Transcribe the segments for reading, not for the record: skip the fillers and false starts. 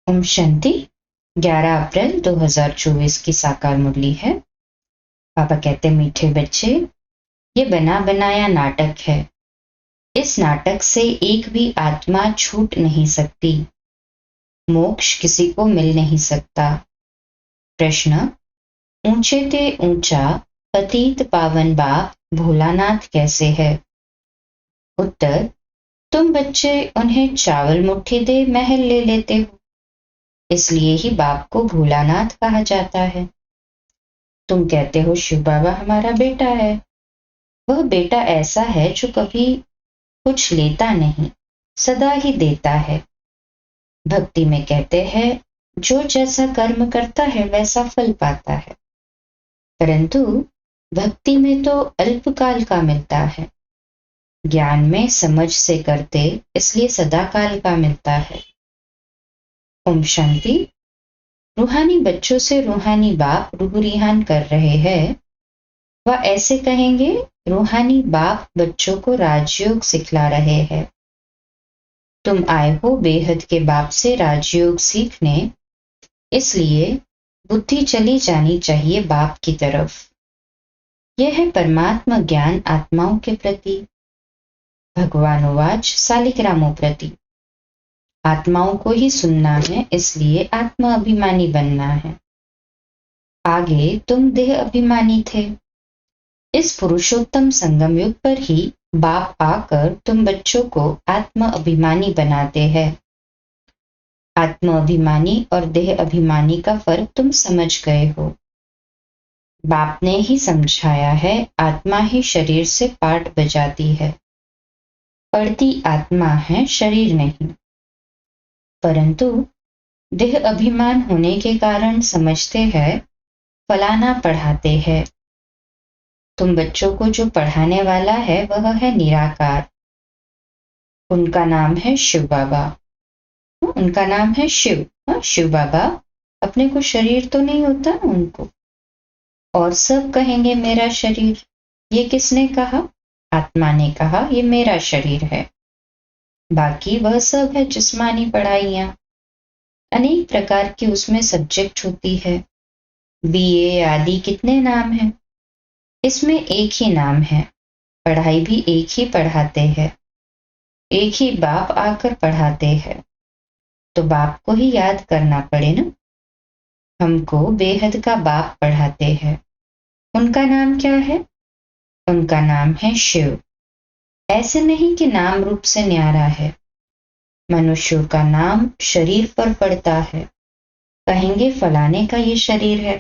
ओम शांति। 11 अप्रैल 2024 की साकार मुरली है। पापा कहते मीठे बच्चे, ये बना बनाया नाटक है। इस नाटक से एक भी आत्मा छूट नहीं सकती। मोक्ष किसी को मिल नहीं सकता। प्रश्न, ऊंचे ते ऊंचा पतित पावन बाप भोलानाथ कैसे है? उत्तर, तुम बच्चे उन्हें चावल मुट्ठी दे महल ले लेते हो, इसलिए ही बाप को भोलानाथ कहा जाता है। तुम कहते हो शिव बाबा हमारा बेटा है। वह बेटा ऐसा है जो कभी कुछ लेता नहीं, सदा ही देता है। भक्ति में कहते हैं जो जैसा कर्म करता है वैसा फल पाता है, परंतु भक्ति में तो अल्पकाल का मिलता है। ज्ञान में समझ से करते इसलिए सदाकाल का मिलता है। ओम शांति। रूहानी बच्चों से रूहानी बाप रूह रिहान कर रहे हैं। वह ऐसे कहेंगे, रूहानी बाप बच्चों को राजयोग सिखला रहे हैं। तुम आए हो बेहद के बाप से राजयोग सीखने, इसलिए बुद्धि चली जानी चाहिए बाप की तरफ। यह है परमात्मा ज्ञान आत्माओं के प्रति। भगवानुवाच सालिग्रामों प्रति। आत्माओं को ही सुनना है, इसलिए आत्मा अभिमानी बनना है। आगे तुम देह अभिमानी थे। इस पुरुषोत्तम संगम युग पर ही बाप आकर तुम बच्चों को आत्म अभिमानी बनाते हैं। आत्म अभिमानी और देह अभिमानी का फर्क तुम समझ गए हो। बाप ने ही समझाया है, आत्मा ही शरीर से पाठ बजाती है। पढ़ती आत्मा है, शरीर नहीं। परंतु देह अभिमान होने के कारण समझते हैं फलाना पढ़ाते हैं। तुम बच्चों को जो पढ़ाने वाला है वह है निराकार। उनका नाम है शिव बाबा। उनका नाम है शिव। शिव बाबा अपने को शरीर तो नहीं होता ना उनको, और सब कहेंगे मेरा शरीर। ये किसने कहा? आत्मा ने कहा ये मेरा शरीर है। बाकी वह सब है जिस्मानी पढ़ाइयाँ, अनेक प्रकार की उसमें सब्जेक्ट होती है। बीए आदि कितने नाम हैं। इसमें एक ही नाम है, पढ़ाई भी एक ही पढ़ाते हैं, एक ही बाप आकर पढ़ाते हैं। तो बाप को ही याद करना पड़े ना। हमको बेहद का बाप पढ़ाते हैं। उनका नाम क्या है? उनका नाम है शिव। ऐसे नहीं कि नाम रूप से न्यारा है। मनुष्यों का नाम शरीर पर पड़ता है, कहेंगे फलाने का ये शरीर है।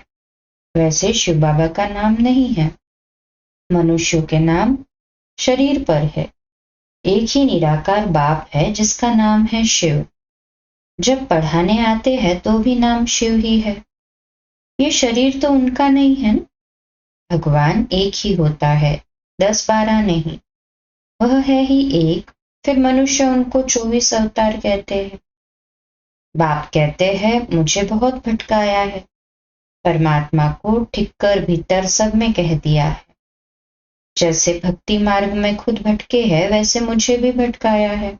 वैसे शिव बाबा का नाम नहीं है। मनुष्यों के नाम शरीर पर है। एक ही निराकार बाप है जिसका नाम है शिव। जब पढ़ाने आते हैं तो भी नाम शिव ही है। ये शरीर तो उनका नहीं है ना। भगवान एक ही होता है, 10-12 नहीं। वह है ही एक, फिर मनुष्य उनको 24 अवतार कहते हैं। बाप कहते हैं मुझे बहुत भटकाया है, परमात्मा को ठीक कर भीतर सब में कह दिया है। जैसे भक्ति मार्ग में खुद भटके हैं, वैसे मुझे भी भटकाया है।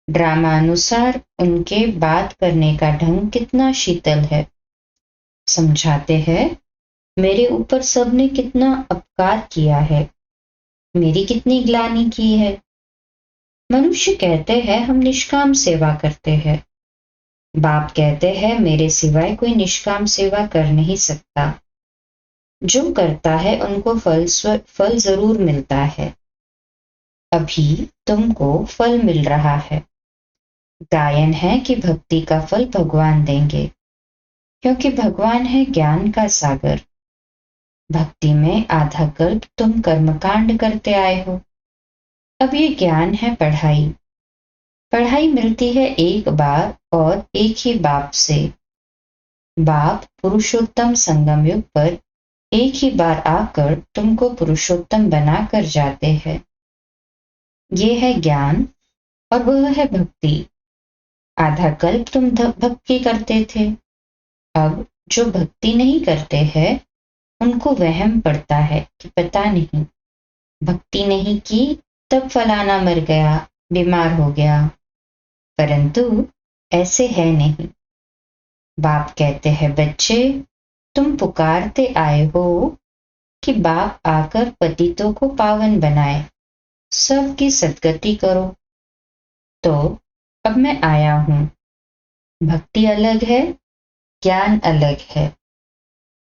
ड्रामा अनुसार उनके बात करने का ढंग कितना शीतल है। समझाते हैं मेरे ऊपर सबने कितना अपकार किया है, मेरी कितनी ग्लानि की है। मनुष्य कहते हैं हम निष्काम सेवा करते हैं। बाप कहते हैं मेरे सिवाय कोई निष्काम सेवा कर नहीं सकता। जो करता है उनको फल जरूर मिलता है। अभी तुमको फल मिल रहा है। गायन है कि भक्ति का फल भगवान देंगे, क्योंकि भगवान है ज्ञान का सागर। भक्ति में आधा कल्प तुम कर्मकांड करते आए हो। अब ये ज्ञान है पढ़ाई। पढ़ाई मिलती है एक बार और एक ही बाप से। बाप पुरुषोत्तम संगम युग पर एक ही बार आकर तुमको पुरुषोत्तम बनाकर जाते हैं। ये है ज्ञान और वह है भक्ति। आधा कल्प तुम भक्ति करते थे। अब जो भक्ति नहीं करते हैं उनको वहम पड़ता है कि पता नहीं भक्ति नहीं की तब फलाना मर गया, बीमार हो गया। परंतु ऐसे है नहीं। बाप कहते हैं, बच्चे तुम पुकारते आए हो कि बाप आकर पतितों को पावन बनाए, सबकी सद्गति करो। तो अब मैं आया हूं। भक्ति अलग है, ज्ञान अलग है।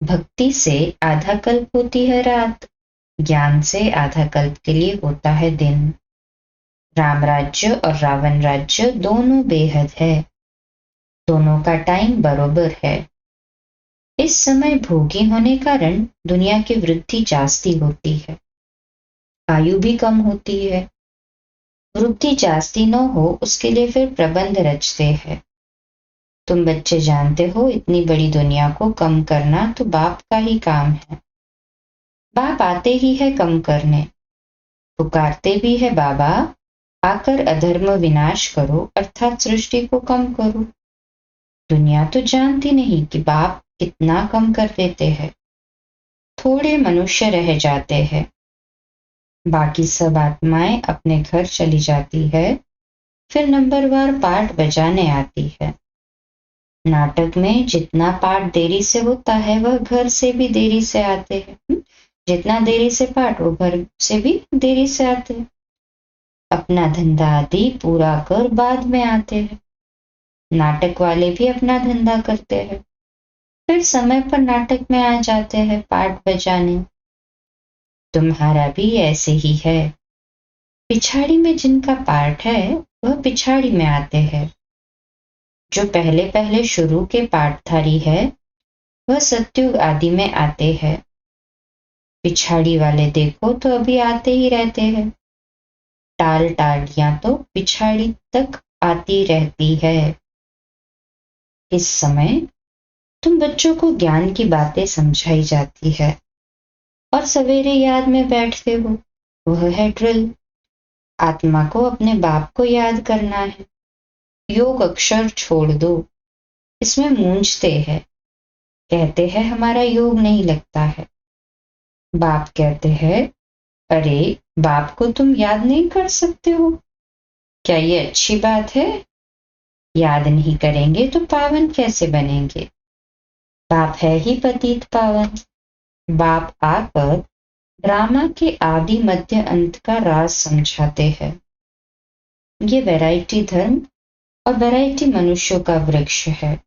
भक्ति से आधा कल्प होती है रात, ज्ञान से आधा कल्प के लिए होता है दिन। राम राज्य और रावण राज्य दोनों बेहद है, दोनों का टाइम बरोबर है। इस समय भोगी होने कारण दुनिया की वृद्धि जास्ती होती है, आयु भी कम होती है। वृद्धि जास्ती न हो उसके लिए फिर प्रबंध रचते हैं। तुम बच्चे जानते हो इतनी बड़ी दुनिया को कम करना तो बाप का ही काम है। बाप आते ही है कम करने, पुकारते भी है, बाबा आकर अधर्म विनाश करो अर्थात सृष्टि को कम करो। दुनिया तो जानती नहीं कि बाप कितना कम कर देते हैं। थोड़े मनुष्य रह जाते हैं, बाकी सब आत्माएं अपने घर चली जाती है। फिर नंबरवार पाठ बजाने आती है। नाटक में जितना पाठ देरी से होता है वह घर से भी देरी से आते हैं। जितना देरी से पाठ वो घर से भी देरी से आते हैं। अपना धंधा आदि पूरा कर बाद में आते हैं। नाटक वाले भी अपना धंधा करते हैं, फिर समय पर नाटक में आ जाते हैं पाठ बजाने। तुम्हारा भी ऐसे ही है। पिछाड़ी में जिनका पाठ है वह पिछाड़ी में आते हैं। जो पहले पहले शुरू के पाठधारी है वह सत्युग आदि में आते हैं। पिछाड़ी वाले देखो तो अभी आते ही रहते हैं। टाल टालियां तो पिछाड़ी तक आती रहती है। इस समय तुम बच्चों को ज्ञान की बातें समझाई जाती है और सवेरे याद में बैठते हो। वह है ड्रिल। आत्मा को अपने बाप को याद करना है। योग अक्षर छोड़ दो, इसमें मूंझते हैं, कहते हैं हमारा योग नहीं लगता है। बाप कहते हैं, अरे बाप को तुम याद नहीं कर सकते हो, क्या ये अच्छी बात है? याद नहीं करेंगे तो पावन कैसे बनेंगे? बाप है ही पतित पावन। बाप आकर ड्रामा के आदि मध्य अंत का राज समझाते हैं। ये वैरायटी धर्म और वैरायटी मनुष्यों का वृक्ष है।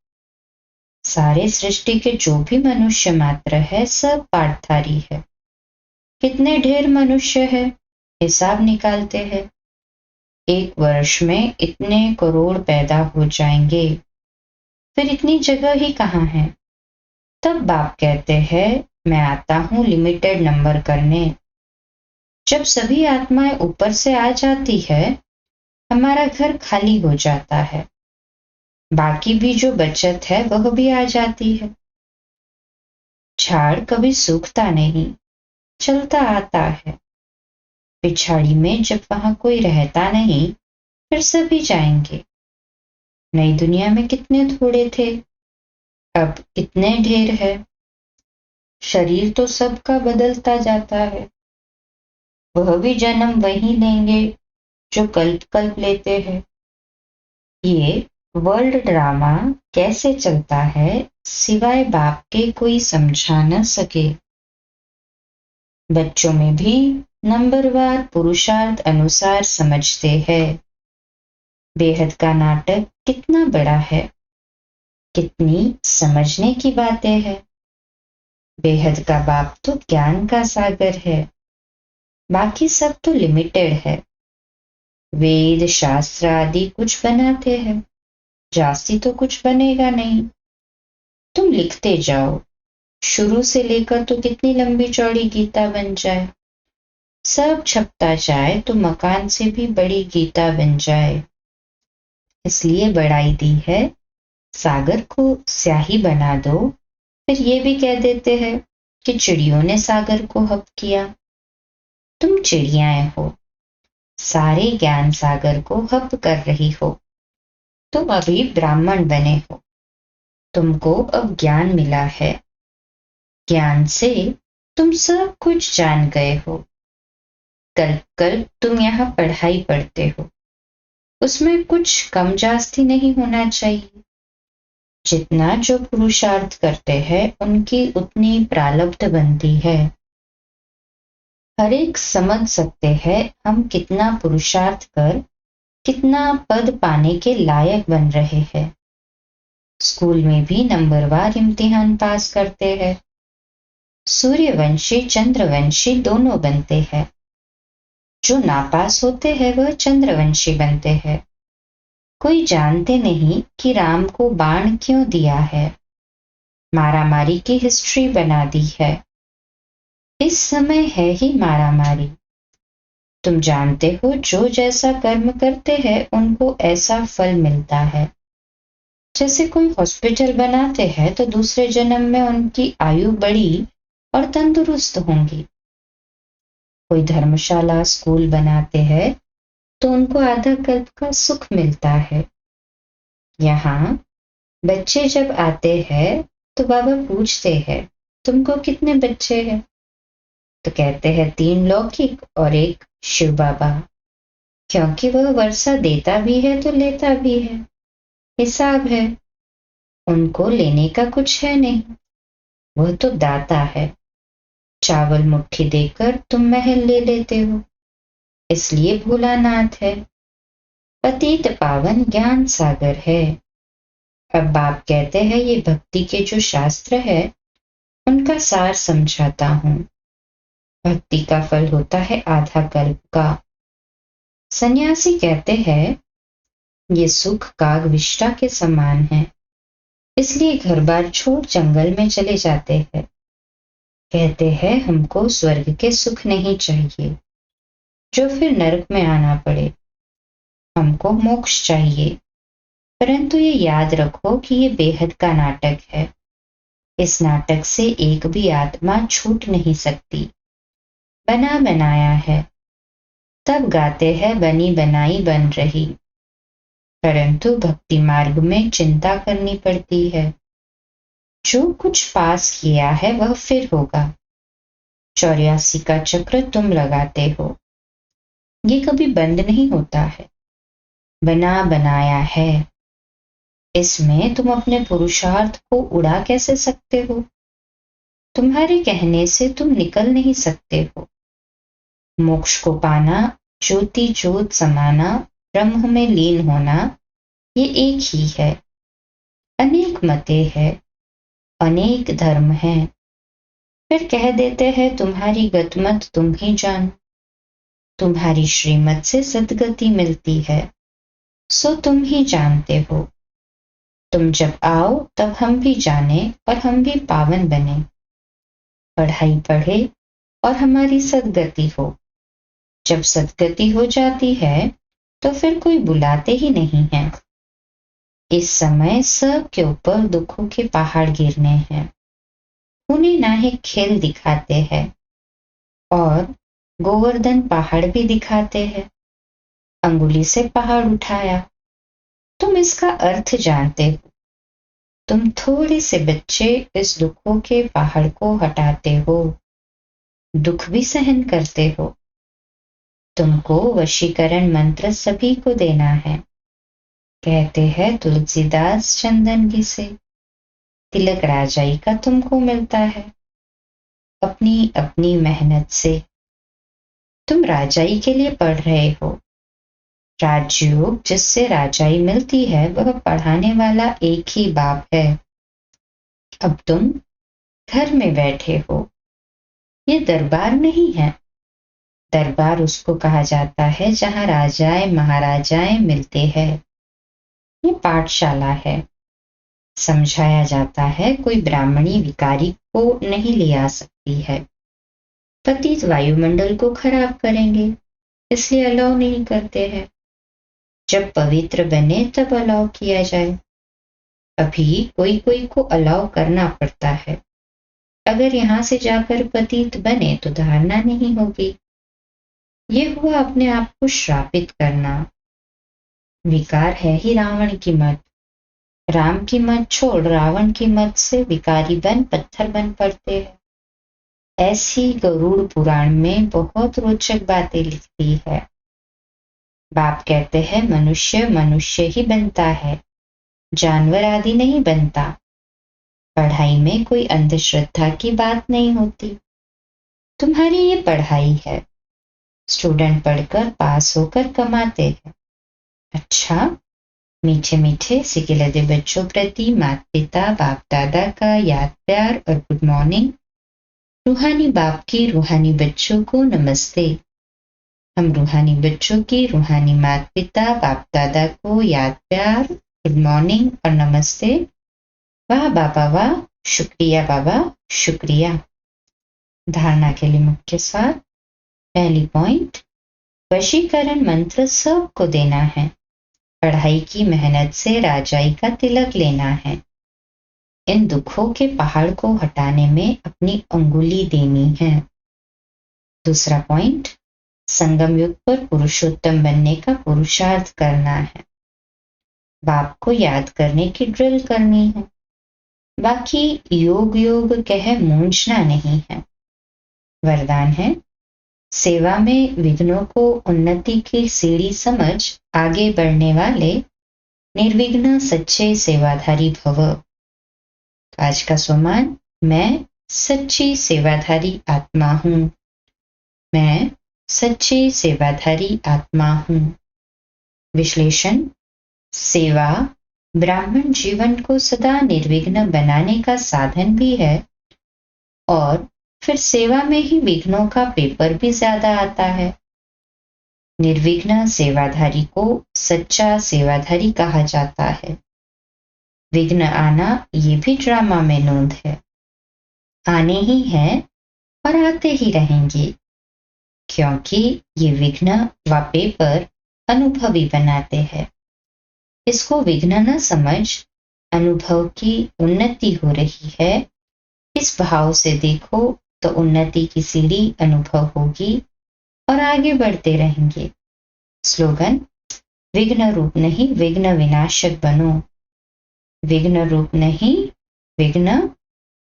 सारे सृष्टि के जो भी मनुष्य मात्र है सब पाठधारी है। कितने ढेर मनुष्य है हिसाब निकालते हैं। एक वर्ष में इतने करोड़ पैदा हो जाएंगे, फिर इतनी जगह ही कहाँ है? तब बाप कहते हैं, मैं आता हूं लिमिटेड नंबर करने। जब सभी आत्माएं ऊपर से आ जाती है हमारा घर खाली हो जाता है। बाकी भी जो बचत है वह भी आ जाती है। झाड़ कभी सूखता नहीं, चलता आता है। पिछाड़ी में जब वहां कोई रहता नहीं फिर सभी जाएंगे। नई दुनिया में कितने थोड़े थे, अब कितने ढेर है। शरीर तो सबका बदलता जाता है। वह भी जन्म वही लेंगे जो कल्प कल्प लेते हैं। ये वर्ल्ड ड्रामा कैसे चलता है सिवाय बाप के कोई समझा न सके। बच्चों में भी नंबरवार पुरुषार्थ अनुसार समझते हैं। बेहद का नाटक कितना बड़ा है, कितनी समझने की बातें हैं। बेहद का बाप तो ज्ञान का सागर है, बाकी सब तो लिमिटेड है। वेद शास्त्र आदि कुछ बनाते हैं, जास्ती तो कुछ बनेगा नहीं। तुम लिखते जाओ, शुरू से लेकर तो कितनी लंबी चौड़ी गीता बन जाए। सब छपता जाए तो मकान से भी बड़ी गीता बन जाए। इसलिए बढ़ाई दी है, सागर को स्याही बना दो। फिर ये भी कह देते हैं कि चिड़ियों ने सागर को हप किया। तुम चिड़ियाएं हो, सारे ज्ञान सागर को हप कर रही हो। तुम अभी ब्राह्मण बने हो, तुमको अब ज्ञान मिला है। ज्ञान से तुम सब कुछ जान गए हो। कल कल तुम यहाँ पढ़ाई पढ़ते हो, उसमें कुछ कम जास्ती नहीं होना चाहिए। जितना जो पुरुषार्थ करते हैं उनकी उतनी प्रारब्ध बनती है। हर एक समझ सकते हैं हम कितना पुरुषार्थ कर कितना पद पाने के लायक बन रहे हैं। स्कूल में भी नंबरवार इम्तिहान पास करते हैं। सूर्यवंशी चंद्रवंशी दोनों बनते हैं। जो नापास होते हैं वह चंद्रवंशी बनते हैं। कोई जानते नहीं कि राम को बाण क्यों दिया है। मारामारी की हिस्ट्री बना दी है। इस समय है ही मारामारी। तुम जानते हो जो जैसा कर्म करते हैं उनको ऐसा फल मिलता है। जैसे कोई हॉस्पिटल बनाते हैं तो दूसरे जन्म में उनकी आयु बढ़ी और तंदुरुस्त होंगी। कोई धर्मशाला स्कूल बनाते हैं तो उनको आधा कल्प का सुख मिलता है। यहाँ बच्चे जब आते हैं तो बाबा पूछते हैं तुमको कितने बच्चे हैं, तो कहते हैं 3 लौकिक और 1 शिव बाबा, क्योंकि वह वर्षा देता भी है तो लेता भी है। हिसाब है। उनको लेने का कुछ है नहीं, वह तो दाता है। चावल मुट्ठी देकर तुम महल ले लेते हो, इसलिए भोलानाथ है। पतित पावन ज्ञान सागर है। अब बाप कहते हैं ये भक्ति के जो शास्त्र है उनका सार समझाता हूं। भक्ति का फल होता है आधा कल्प का। सन्यासी कहते हैं ये सुख काग विष्टा के समान है, इसलिए घर बार छोड़ जंगल में चले जाते हैं। कहते हैं हमको स्वर्ग के सुख नहीं चाहिए जो फिर नरक में आना पड़े, हमको मोक्ष चाहिए। परंतु ये याद रखो कि ये बेहद का नाटक है। इस नाटक से एक भी आत्मा छूट नहीं सकती। बना बनाया है। तब गाते हैं बनी बनाई बन रही। परंतु भक्ति मार्ग में चिंता करनी पड़ती है। जो कुछ पास किया है वह फिर होगा। 84 का चक्र तुम लगाते हो, ये कभी बंद नहीं होता है। बना बनाया है। इसमें तुम अपने पुरुषार्थ को उड़ा कैसे सकते हो? तुम्हारे कहने से तुम निकल नहीं सकते हो। मोक्ष को पाना, ज्योति ज्योत समाना, ब्रह्म में लीन होना, ये एक ही है। अनेक मते हैं, अनेक धर्म हैं। फिर कह देते हैं तुम्हारी गतमत तुम ही जानो। तुम्हारी श्रीमत से सद्गति मिलती है, सो तुम ही जानते हो। तुम जब आओ तब हम भी जाने और हम भी पावन बने। पढ़ाई पढ़े और हमारी सद्गति हो। जब सद्गति हो जाती है तो फिर कोई बुलाते ही नहीं है। इस समय सब के ऊपर दुखों के पहाड़ गिरने हैं। उन्हें नाहे खेल दिखाते हैं और गोवर्धन पहाड़ भी दिखाते हैं। अंगुली से पहाड़ उठाया। तुम इसका अर्थ जानते हो। तुम थोड़े से बच्चे इस दुखों के पहाड़ को हटाते हो, दुख भी सहन करते हो। तुमको वशीकरण मंत्र सभी को देना है। कहते हैं तुलसीदास चंदन घिसे, तिलक राजाई का तुमको मिलता है अपनी अपनी मेहनत से। तुम राजाई के लिए पढ़ रहे हो। राजयोग जिससे राजाई मिलती है वह पढ़ाने वाला एक ही बाप है। अब तुम घर में बैठे हो। ये दरबार नहीं है। दरबार उसको कहा जाता है जहां राजाएं महाराजाएं मिलते हैं। ये पाठशाला है। समझाया जाता है कोई ब्राह्मणी विकारी को नहीं ले आ सकती है। पतित वायुमंडल को खराब करेंगे, इसलिए अलाउ नहीं करते हैं। जब पवित्र बने तब अलाउ किया जाए। अभी कोई कोई को अलाउ करना पड़ता है। अगर यहां से जाकर पतित बने तो धारणा नहीं होगी। ये हुआ अपने आप को श्रापित करना। विकार है ही रावण की मत। राम की मत छोड़ रावण की मत से विकारी बन पत्थर बन पड़ते हैं। ऐसी गरुड़ पुराण में बहुत रोचक बातें लिखती है। बाप कहते हैं मनुष्य मनुष्य ही बनता है, जानवर आदि नहीं बनता। पढ़ाई में कोई अंधश्रद्धा की बात नहीं होती। तुम्हारी ये पढ़ाई है। स्टूडेंट पढ़कर पास होकर कमाते हैं। अच्छा, मीठे मीठे सिकिलदे बच्चों प्रति माता पिता बाप दादा का याद प्यार और गुड मॉर्निंग। रूहानी बाप की रूहानी बच्चों को नमस्ते। हम रूहानी बच्चों की रूहानी माता पिता बाप दादा को याद प्यार, गुड मॉर्निंग और नमस्ते। वाह बाबा वाह, शुक्रिया बाबा शुक्रिया। धारणा के लिए मुख्य सार। पहली पॉइंट, वशीकरण मंत्र सबको देना है। पढ़ाई की मेहनत से राजाई का तिलक लेना है। इन दुखों के पहाड़ को हटाने में अपनी अंगुली देनी है। दूसरा पॉइंट, संगम युग पर पुरुषोत्तम बनने का पुरुषार्थ करना है। बाप को याद करने की ड्रिल करनी है। बाकी योग योग कह मूंझना नहीं है। वरदान है, सेवा में विघ्नों को उन्नति की सीढ़ी समझ आगे बढ़ने वाले निर्विघ्न सच्चे सेवाधारी भव। आज का स्वमान, मैं सच्ची सेवाधारी आत्मा हूं। मैं सच्ची सेवाधारी आत्मा हूं। विश्लेषण। सेवा ब्राह्मण जीवन को सदा निर्विघ्न बनाने का साधन भी है और फिर सेवा में ही विघ्नों का पेपर भी ज्यादा आता है। निर्विघ्न सेवाधारी को सच्चा सेवाधारी कहा जाता है। विघ्न आना ये भी ड्रामा में नोंद है। आने ही है और आते ही रहेंगे, क्योंकि ये विघ्न व पेपर अनुभवी बनाते हैं। इसको विघ्न न समझ अनुभव की उन्नति हो रही है, इस भाव से देखो तो उन्नति की सीढ़ी अनुभव होगी और आगे बढ़ते रहेंगे। स्लोगन, विघ्न रूप नहीं विघ्न विनाशक बनो। विघ्न रूप नहीं विघ्न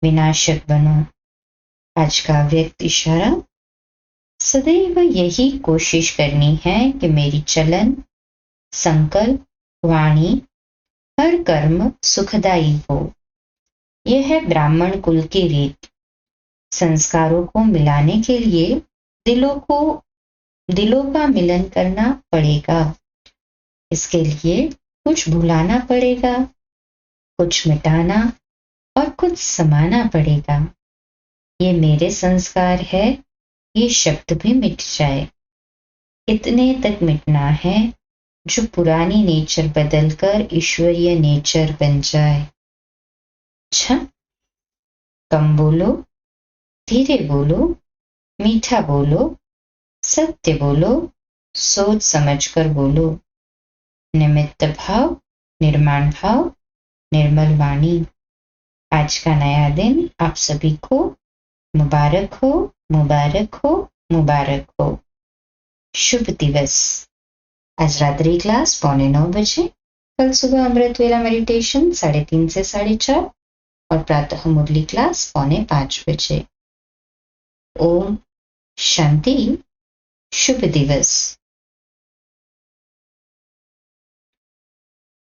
विनाशक बनो। आज का व्यक्त इशारा। सदैव यही कोशिश करनी है कि मेरी चलन, संकल्प, वाणी, हर कर्म सुखदायी हो। यह है ब्राह्मण कुल की रीत। संस्कारों को मिलाने के लिए दिलों का मिलन करना पड़ेगा। इसके लिए कुछ भुलाना पड़ेगा, कुछ मिटाना और कुछ समाना पड़ेगा। ये मेरे संस्कार है, ये शब्द भी मिट जाए। इतने तक मिटना है जो पुरानी नेचर बदलकर ईश्वरीय नेचर बन जाए। अच्छा, कम बोलो, धीरे बोलो, मीठा बोलो, सत्य बोलो, सोच समझकर बोलो। निमित्त भाव, निर्माण भाव, निर्मल वाणी। आज का नया दिन आप सभी को मुबारक हो, मुबारक हो, मुबारक हो। शुभ दिवस। आज रात्रि क्लास 9:15 बजे, कल सुबह अमृत वेला मेडिटेशन 3:30 से 4:30 और प्रातः मुरली क्लास 4:45 बजे। ओम शांति। शुभ दिवस।